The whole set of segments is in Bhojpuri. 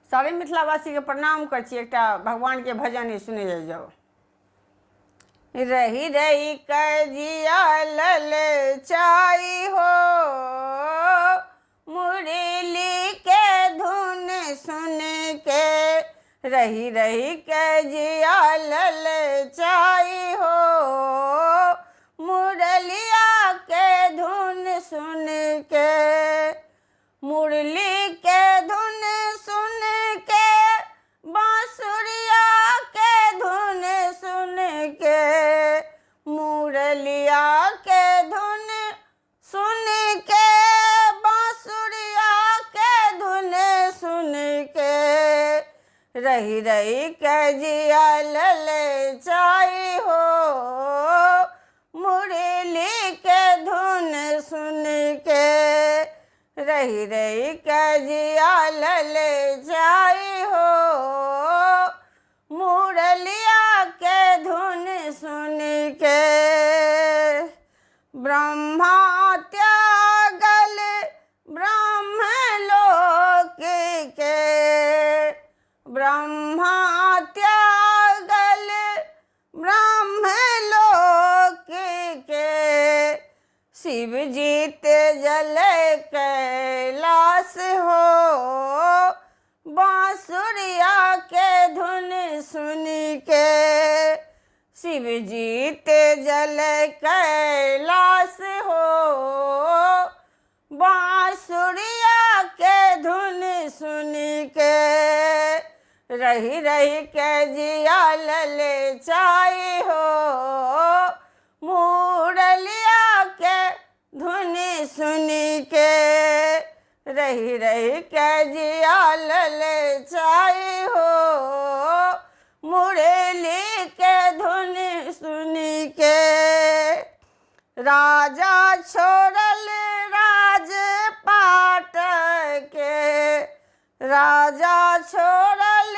सारे मिथिलावासी के प्रणाम कर छी। एकटा भगवान के भजन सुने जाओ। रही रही कजिया ललचाई हो, मुरली के धुन सुन के। रही रही कजिया ललचाई हो, मुरलिया के धुन सुन के। मुरली के धुन सुन के, बांसुरिया के धुन सुन के। मुरलिया के धुन सुन के, बांसुरिया के धुन सुन के। रही रही कजिया ललचाई हो, मुरली के धुन सुन के। रही रही कजिया ललचाई हो, मुरलिया के धुन सुन के। ब्रह्मा त्यागल ब्रह्म लोक के, ब्रह्मा त्यागल ब्रह्म लोक के। शिव जीत जल कैलाश हो, बांसुरिया के धुन सुन के। शिव जीत जल कैलाश हो, बांसुरिया के धुन सुन के। रही रही कजिया ललचाई हो, मुरलिया के धुन सुन के। रही रही कजिया ललचाई हो, मुरली के धुन सुन के। राजा छोड़ल राजपाट के, राजा छोड़ल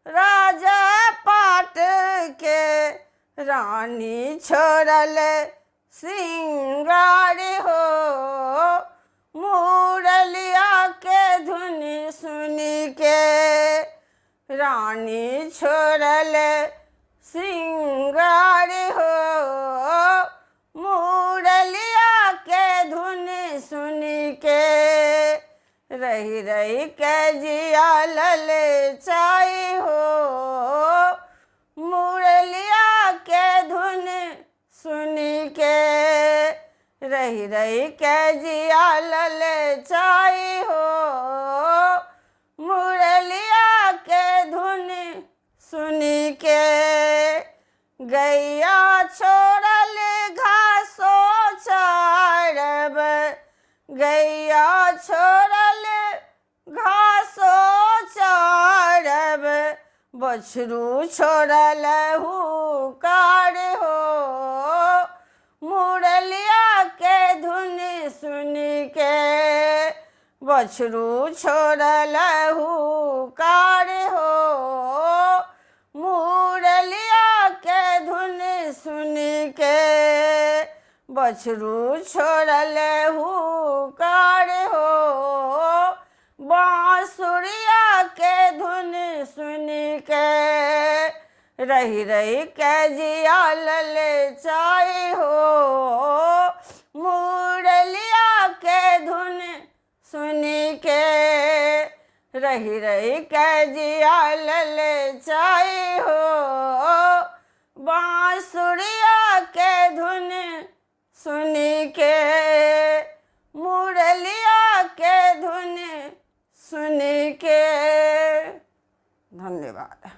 राजपाट के। रानी छोड़ल सिंगार हो, मुरलिया के धुन सुन के। रानी छोड़ल सिंगार हो, मुरलिया के धुन सुन के। रही रही कजिया ललचाई हो, मुरलिया के धुन सुन के। रही रही कजिया ललचाई हो, मुरलिया के धुन सुन के। गैया छोड़ल घासो चरब, गैया छोड़ल घासो चरब। बछरू छोड़ल हुकार हो, मुरलिया के धुन सुन के। बछरू छोड़ल हुकार हो, मुरलिया के धुन सुन के। बछरू छोड़ल हुकार हो, बांसुरिया के धुन सुन के। रही रही कजिया ललचाई हो, मुरलिया के धुन सुन के। रही रही कजिया ललचाई हो, बांसुरिया के धुन सुन के। मुरलिया के धुन सुन के। धन्यवाद।